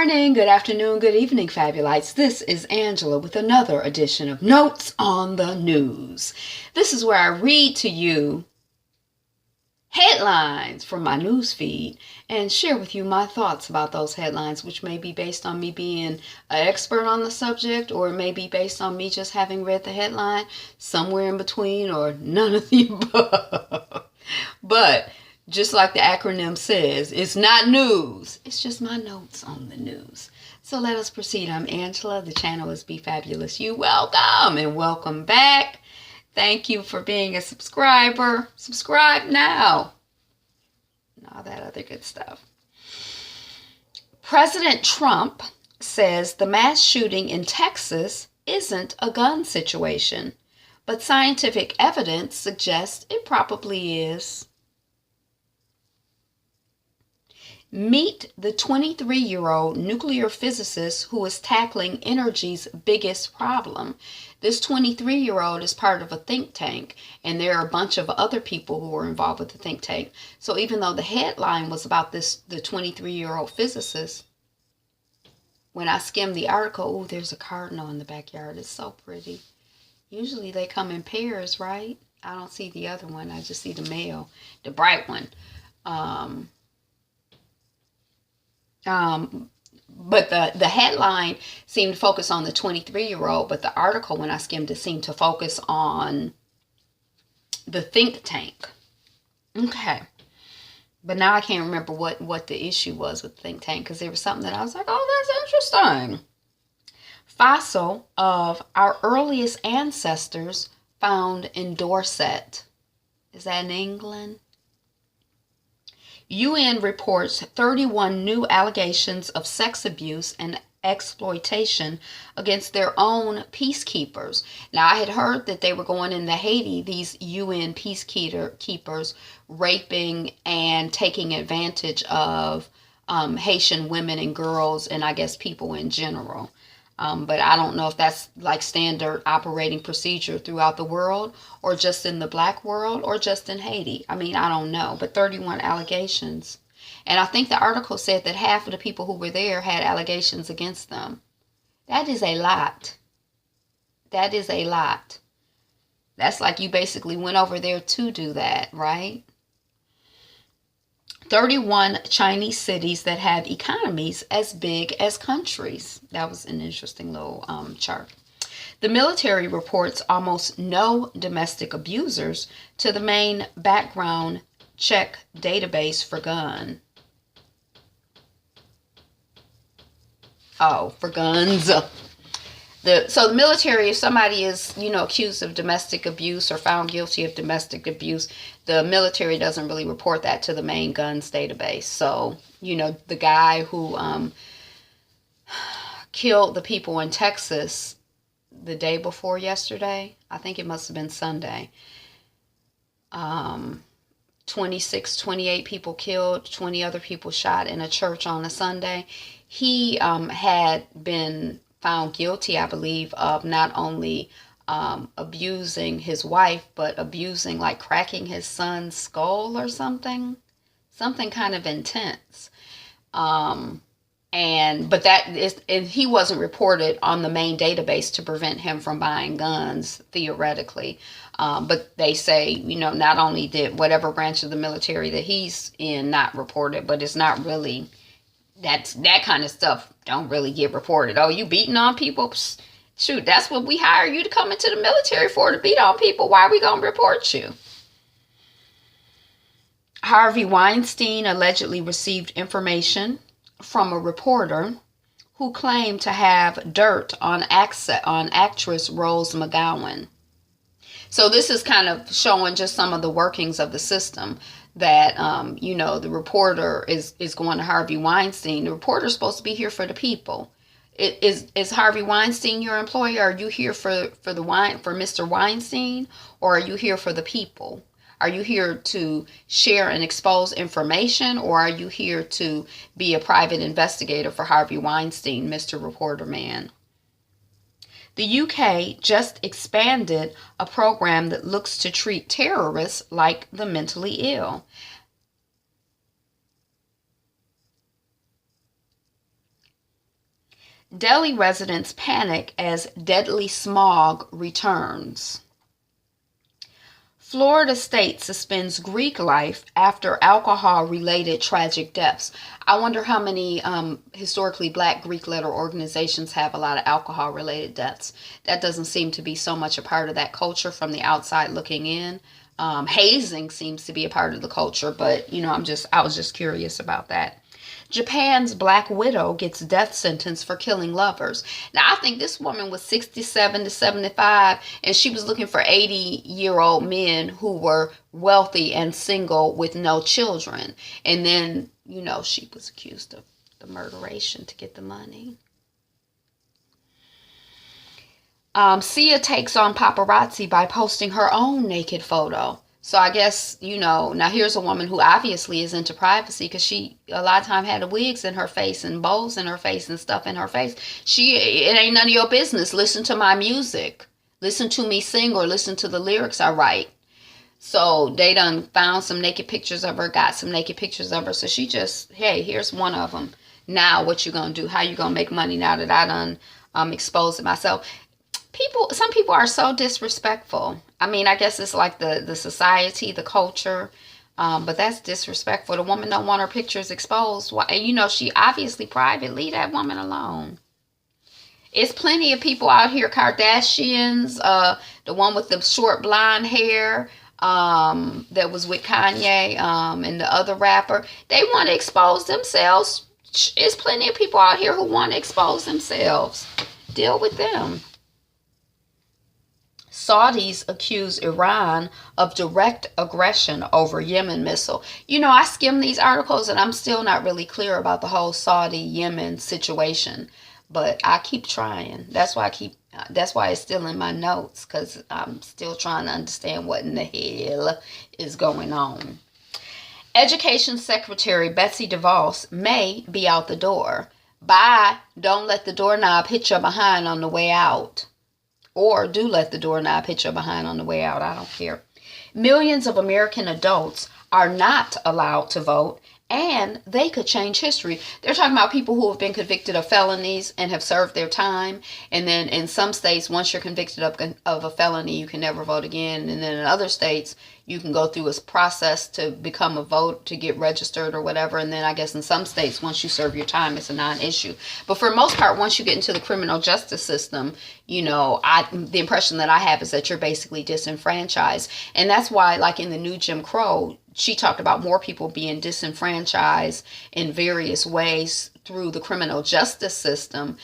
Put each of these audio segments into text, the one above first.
morning, good afternoon, good evening, Fabulites. This is Angela with another edition of Notes on the News. This is where I read to you headlines from my news feed and share with you my thoughts about those headlines, which may be based on me being an expert on the subject, or it may be based on me just having read the headline, somewhere in between, or none of the above. But just like the acronym says, it's not news. It's just my notes on the news. So let us proceed. I'm Angela. The channel is Be Fabulous You. Welcome and welcome back. Thank you for being a subscriber. Subscribe now. And all that other good stuff. President Trump says the mass shooting in Texas isn't a gun situation, but scientific evidence suggests it probably is. Meet the 23-year-old nuclear physicist who is tackling energy's biggest problem. This 23-year-old is part of a think tank, and there are a bunch of other people who were involved with the think tank. So even though the headline was about the 23-year-old physicist, when I skimmed the article, oh, there's a cardinal in the backyard. It's so pretty. Usually they come in pairs, right? I don't see the other one. I just see the male, the bright one. But the headline seemed to focus on the 23-year-old, but the article, when I skimmed it, seemed to focus on the think tank. Okay. But now I can't remember what the issue was with the think tank, because there was something that I was like, oh, that's interesting. Fossil of our earliest ancestors found in Dorset. Is that in England? UN reports 31 new allegations of sex abuse and exploitation against their own peacekeepers. Now, I had heard that they were going into Haiti, these UN peacekeepers, raping and taking advantage of Haitian women and girls, and I guess people in general. But I don't know if that's like standard operating procedure throughout the world, or just in the black world, or just in Haiti. I mean, I don't know. But 31 allegations. And I think the article said that half of the people who were there had allegations against them. That is a lot. That is a lot. That's like you basically went over there to do that, right? 31 Chinese cities that have economies as big as countries. That was an interesting little chart. The military reports almost no domestic abusers to the main background check database for gun. Oh, for guns. So the military, if somebody is, accused of domestic abuse or found guilty of domestic abuse, the military doesn't really report that to the main guns database. So, the guy who killed the people in Texas the day before yesterday, I think it must have been Sunday, 28 people killed, 20 other people shot in a church on a Sunday. He had been found guilty, I believe, of not only abusing his wife, but abusing, like cracking his son's skull or something kind of intense. But he wasn't reported on the main database to prevent him from buying guns, theoretically. But they say, not only did whatever branch of the military that he's in not report it, but it's not really, that kind of stuff don't really get reported. Oh, you beating on people? Psst, shoot, that's what we hire you to come into the military for, to beat on people. Why are we going to report you? Harvey Weinstein allegedly received information from a reporter who claimed to have dirt on actress Rose McGowan. So this is kind of showing just some of the workings of the system. That, the reporter is going to Harvey Weinstein. The reporter is supposed to be here for the people. Is Harvey Weinstein your employer? Are you here for Mr. Weinstein? Or are you here for the people? Are you here to share and expose information? Or are you here to be a private investigator for Harvey Weinstein, Mr. Reporter Man? The UK just expanded a program that looks to treat terrorists like the mentally ill. Delhi residents panic as deadly smog returns. Florida state suspends Greek life after alcohol-related tragic deaths. I wonder how many historically black Greek letter organizations have a lot of alcohol-related deaths. That doesn't seem to be so much a part of that culture from the outside looking in. Hazing seems to be a part of the culture, but I was just curious about that. Japan's Black Widow gets death sentence for killing lovers. Now, I think this woman was 67 to 75, and she was looking for 80-year-old men who were wealthy and single with no children. And then, she was accused of the murderation to get the money. Sia takes on paparazzi by posting her own naked photo. So I guess, now here's a woman who obviously is into privacy because she a lot of time had wigs in her face and bows in her face and stuff in her face. It ain't none of your business. Listen to my music. Listen to me sing or listen to the lyrics I write. So they done found some naked pictures of her, got some naked pictures of her. So she just, hey, here's one of them. Now what you gonna do? How you gonna make money now that I done exposed myself? Some people are so disrespectful. I mean, I guess it's like the society, the culture, but that's disrespectful. The woman don't want her pictures exposed. And she obviously private. Leave that woman alone. It's plenty of people out here, Kardashians, the one with the short blonde hair that was with Kanye and the other rapper. They want to expose themselves. There's plenty of people out here who want to expose themselves. Deal with them. Saudis accuse Iran of direct aggression over Yemen missile. I skimmed these articles and I'm still not really clear about the whole Saudi-Yemen situation, but I keep trying. That's why it's still in my notes, because I'm still trying to understand what in the hell is going on. Education Secretary Betsy DeVos may be out the door. Bye. Don't let the doorknob hit your behind on the way out. Or do let the doorknob hit your behind on the way out. I don't care. Millions of American adults are not allowed to vote, and they could change history. They're talking about people who have been convicted of felonies and have served their time. And then in some states, once you're convicted of a felony, you can never vote again. And then in other states, you can go through a process to become a vote, to get registered or whatever. And then I guess in some states, once you serve your time, it's a non-issue. But for the most part, once you get into the criminal justice system, the impression that I have is that you're basically disenfranchised. And that's why, like in the new Jim Crow, she talked about more people being disenfranchised in various ways through the criminal justice system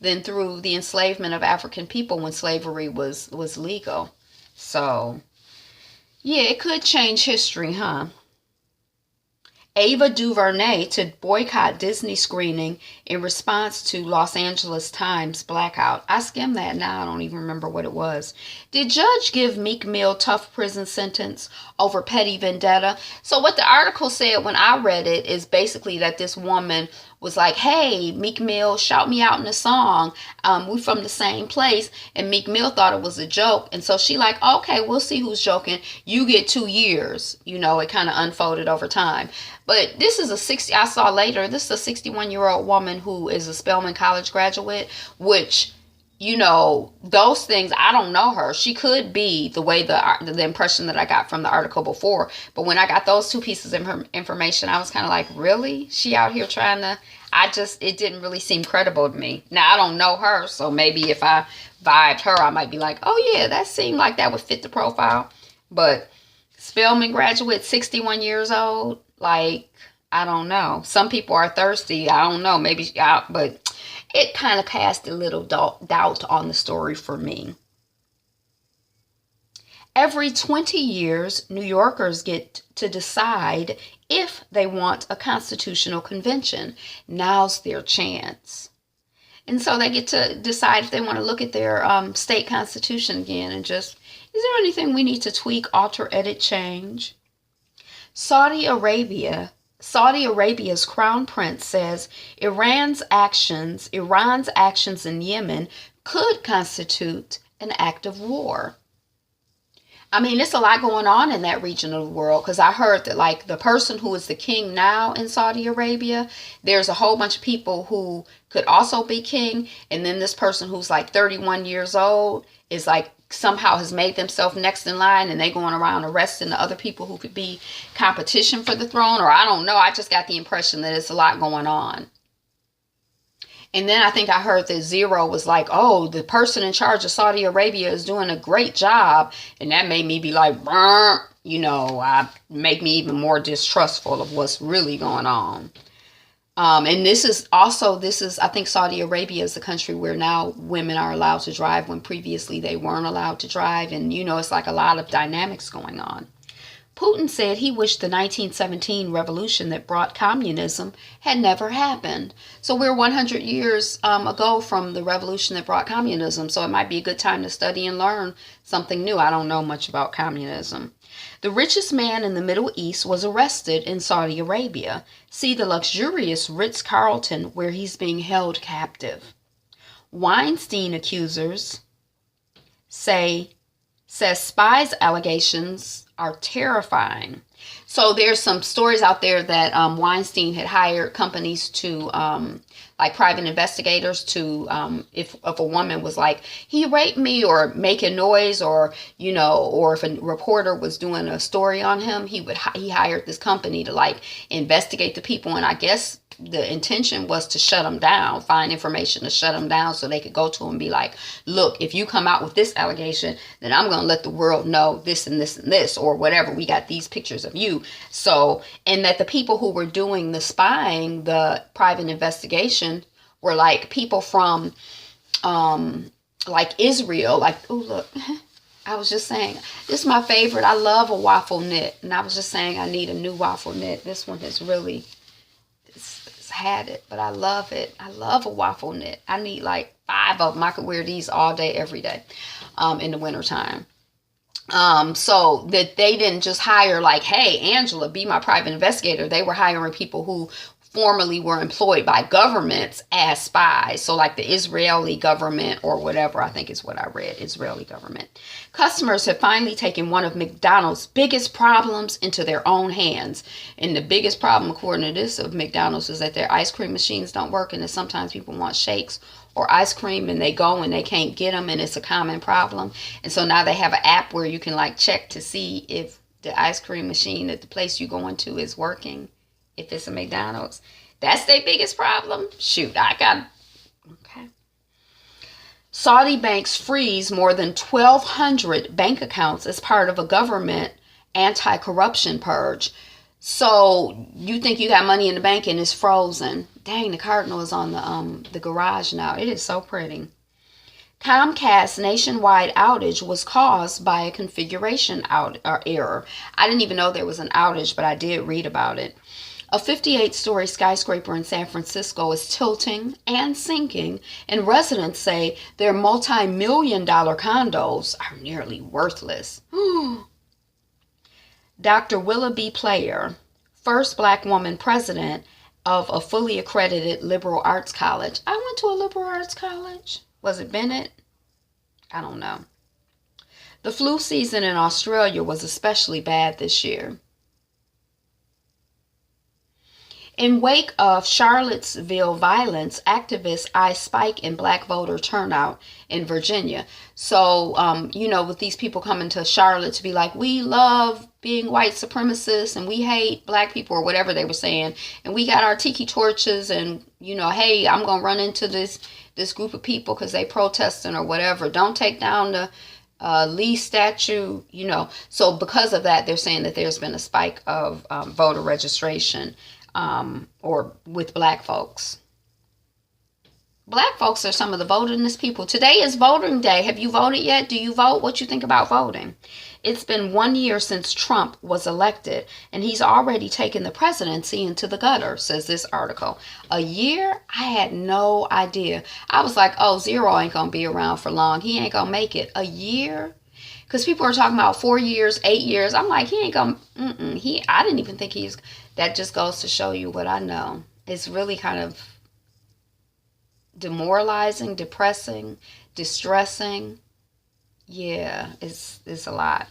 than through the enslavement of African people when slavery was legal. So, yeah, it could change history, huh? Ava DuVernay to boycott Disney screening in response to Los Angeles Times blackout. I skimmed that now. I don't even remember what it was. Did judge give Meek Mill tough prison sentence over petty vendetta? So what the article said when I read it is basically that this woman was like, hey, Meek Mill, shout me out in a song. We from the same place. And Meek Mill thought it was a joke. And so she like, okay, we'll see who's joking. You get 2 years. It kind of unfolded over time. But this is I saw later, this is a 61-year-old woman who is a Spelman College graduate, which, those things, I don't know her. She could be the way the impression that I got from the article before. But when I got those two pieces of information, I was kind of like, really? She out here trying to, it didn't really seem credible to me. Now, I don't know her, so maybe if I vibed her, I might be like, oh yeah, that seemed like that would fit the profile. But Spelman graduate, 61 years old, like, I don't know. Some people are thirsty. I don't know. Maybe, but it kind of cast a little doubt on the story for me. Every 20 years, New Yorkers get to decide if they want a constitutional convention. Now's their chance. And so they get to decide if they want to look at their state constitution again and just, is there anything we need to tweak, alter, edit, change? Saudi Arabia's crown prince says Iran's actions in Yemen could constitute an act of war. I mean, it's a lot going on in that region of the world, because I heard that, like, the person who is the king now in Saudi Arabia, there's a whole bunch of people who could also be king, and then this person who's like 31 years old is like somehow has made themselves next in line, and they going around arresting the other people who could be competition for the throne, or I don't know. I just got the impression that it's a lot going on. And then I think I heard that Zero was like, oh, the person in charge of Saudi Arabia is doing a great job. And that made me be like, Burr, make me even more distrustful of what's really going on. And I think Saudi Arabia is a country where now women are allowed to drive when previously they weren't allowed to drive. And, it's like a lot of dynamics going on. Putin said he wished the 1917 revolution that brought communism had never happened. So we're 100 years ago from the revolution that brought communism. So it might be a good time to study and learn something new. I don't know much about communism. The richest man in the Middle East was arrested in Saudi Arabia. See the luxurious Ritz-Carlton where he's being held captive. Weinstein accusers says spies allegations are terrifying. So there's some stories out there that Weinstein had hired companies to, like private investigators to, if a woman was like, he raped me, or making noise, or, or if a reporter was doing a story on him, he hired this company to like investigate the people. And I guess the intention was to shut them down, find information to shut them down so they could go to him and be like, look, if you come out with this allegation, then I'm going to let the world know this and this and this, or whatever. We got these pictures of you. So, and that the people who were doing the spying, the private investigation, were like people from, like Israel, like, oh, look, I was just saying, this is my favorite. I love a waffle knit. And I was just saying, I need a new waffle knit. This one has really had it, but I love it. I love a waffle knit. I need like 5 of them. I could wear these all day, every day, in the wintertime. So that they didn't just hire like, hey, Angela, be my private investigator. They were hiring people who formerly were employed by governments as spies. So like the Israeli government or whatever, I think is what I read, Israeli government. Customers have finally taken one of McDonald's biggest problems into their own hands. And the biggest problem, according to this, of McDonald's is that their ice cream machines don't work, and that sometimes people want shakes or ice cream and they go and they can't get them, and it's a common problem. And so now they have an app where you can like check to see if the ice cream machine at the place you're going to is working. If it's a McDonald's, that's their biggest problem. Shoot, okay. Saudi banks freeze more than 1,200 bank accounts as part of a government anti-corruption purge. So you think you got money in the bank and it's frozen. Dang, the Cardinal is on the garage now. It is so pretty. Comcast nationwide outage was caused by a configuration error. I didn't even know there was an outage, but I did read about it. A 58-story skyscraper in San Francisco is tilting and sinking, and residents say their multi-million-dollar condos are nearly worthless. Dr. Willoughby Player, first black woman president of a fully accredited liberal arts college. I went to a liberal arts college. Was it Bennett? I don't know. The flu season in Australia was especially bad this year. In wake of Charlottesville violence, activists eye spike in black voter turnout in Virginia. So, with these people coming to Charlotte to be like, we love being white supremacists and we hate black people, or whatever they were saying. And we got our tiki torches and, hey, I'm going to run into this group of people because they protesting or whatever. Don't take down the Lee statue, So because of that, they're saying that there's been a spike of voter registration. Or with black folks. Black folks are some of the votingest people. Today is voting day. Have you voted yet? Do you vote? What you think about voting? It's been 1 year since Trump was elected, and he's already taken the presidency into the gutter, says this article. A year? I had no idea. I was like, oh, Zero ain't going to be around for long. He ain't going to make it. A year? Because people are talking about 4 years, 8 years. I'm like, he ain't going to, I didn't even think he's, that just goes to show you what I know. It's really kind of demoralizing, depressing, distressing. Yeah, it's a lot.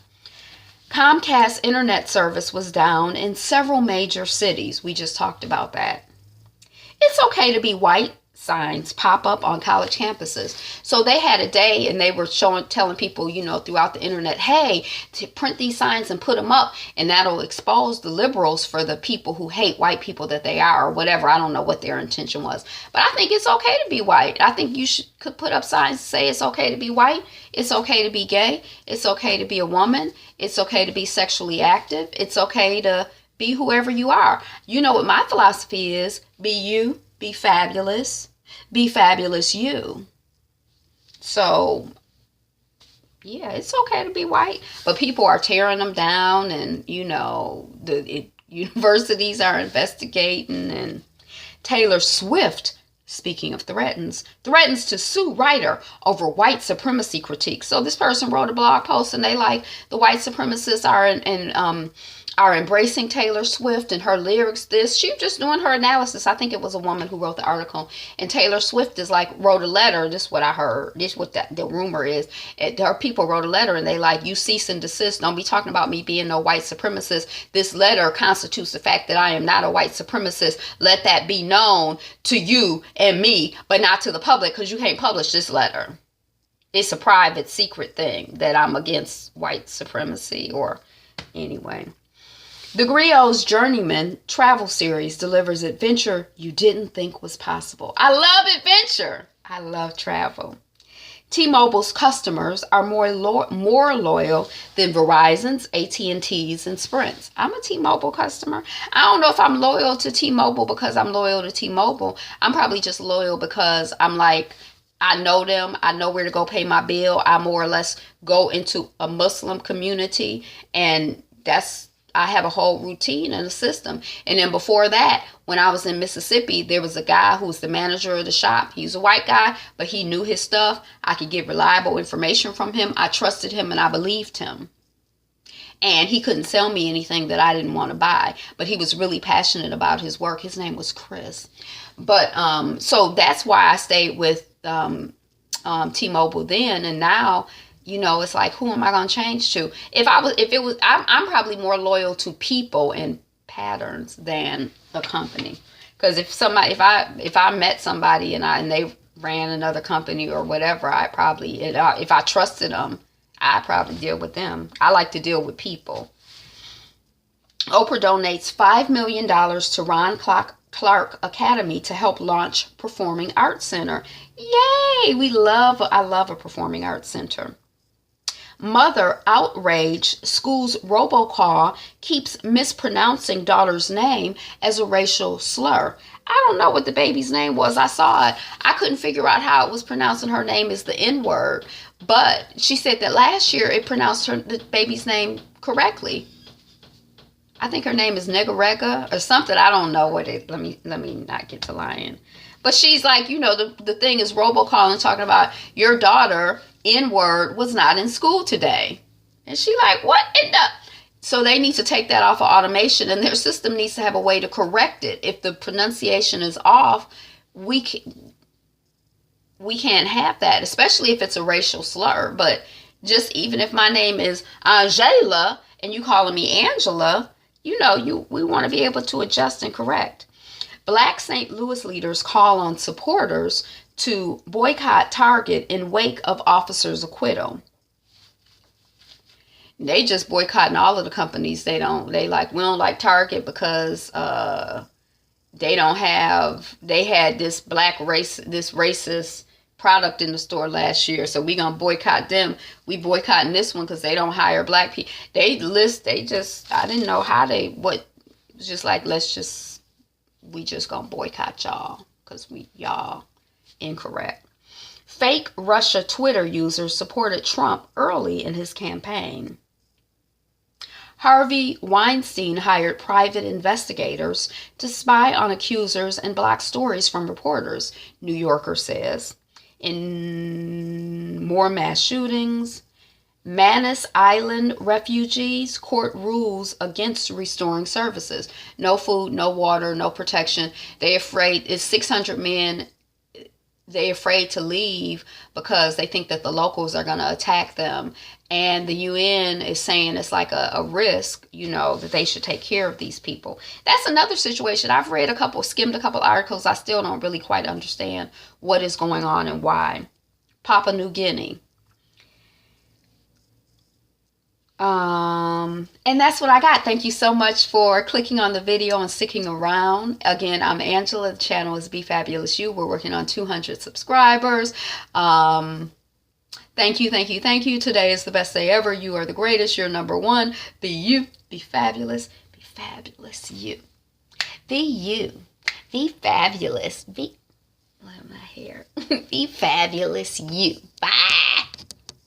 Comcast internet service was down in several major cities. We just talked about that. It's okay to be white signs pop up on college campuses. So they had a day and they were telling people, throughout the internet, hey, to print these signs and put them up, and that'll expose the liberals for the people who hate white people that they are, or whatever. I don't know what their intention was. But I think it's okay to be white. I think you could put up signs to say it's okay to be white. It's okay to be gay. It's okay to be a woman. It's okay to be sexually active. It's okay to be whoever you are. You know what my philosophy is? Be you. Be fabulous. Be fabulous you. So, yeah, it's okay to be white. But people are tearing them down, and, universities are investigating. And Taylor Swift, speaking of threatens to sue writer over white supremacy critique. So this person wrote a blog post, and they like the white supremacists are embracing Taylor Swift and her lyrics. She was just doing her analysis. I think it was a woman who wrote the article. And Taylor Swift wrote a letter. This is what I heard. This is what the rumor is. Her people wrote a letter, and they you cease and desist. Don't be talking about me being no white supremacist. This letter constitutes the fact that I am not a white supremacist. Let that be known to you and me, but not to the public, because you can't publish this letter. It's a private, secret thing that I'm against white supremacy, or anyway. The Griots Journeyman travel series delivers adventure you didn't think was possible. I love adventure. I love travel. T-Mobile's customers are more loyal than Verizon's, AT&T's, and Sprint's. I'm a T-Mobile customer. I don't know if I'm loyal to T-Mobile because I'm loyal to T-Mobile. I'm probably just loyal because I'm I know them. I know where to go pay my bill. I more or less go into a Muslim community, and I have a whole routine and a system. And then before that, when I was in Mississippi, there was a guy who was the manager of the shop. He was a white guy, but he knew his stuff. I could get reliable information from him. I trusted him and I believed him. And he couldn't sell me anything that I didn't want to buy. But he was really passionate about his work. His name was Chris. But so that's why I stayed with T-Mobile then. And now, it's like, who am I going to change to? I'm probably more loyal to people and patterns than a company. Because if I met somebody and they ran another company or whatever, if I trusted them, I'd probably deal with them. I like to deal with people. Oprah donates $5 million to Ron Clark Academy to help launch Performing Arts Center. Yay! I love a performing arts center. Mother outraged school's robocall keeps mispronouncing daughter's name as a racial slur. I don't know what the baby's name was. I saw it. I couldn't figure out how it was pronouncing her name as the N-word. But she said that last year it pronounced the baby's name correctly. I think her name is Negarega or something. I don't know what it. Let me not get to lying. But she's like, the thing is robocalling, talking about your daughter, N-word, was not in school today. And she like, what in the? So they need to take that off of automation, and their system needs to have a way to correct it. If the pronunciation is off, we can't have that, especially if it's a racial slur. But just even if my name is Angela and you calling me Angela, we want to be able to adjust and correct. Black St. Louis leaders call on supporters to boycott Target in wake of officer's acquittal. They just boycotting all of the companies. We don't like Target because they had this racist product in the store last year, so we gonna boycott them. We boycotting this one because they don't hire black people. I didn't know it was just like, we just gonna boycott y'all because y'all incorrect. Fake Russia Twitter users supported Trump early in his campaign. Harvey Weinstein hired private investigators to spy on accusers and block stories from reporters, New Yorker says. In more mass shootings, Manus Island refugees, court rules against restoring services. No food, no water, no protection. They're afraid it's 600 men they're afraid to leave because they think that the locals are going to attack them. And the UN is saying it's like a risk, that they should take care of these people. That's another situation. I've skimmed a couple articles. I still don't really quite understand what is going on and why. Papua New Guinea. And that's what I got. Thank you so much for clicking on the video and sticking around. Again, I'm Angela. The channel is Be Fabulous You. We're working on 200 subscribers. Thank you, thank you, thank you. Today is the best day ever. You are the greatest. You're number one. Be you. Be fabulous. Be fabulous you. Be you. Be fabulous. Be... Look at my hair. Be fabulous you. Bye.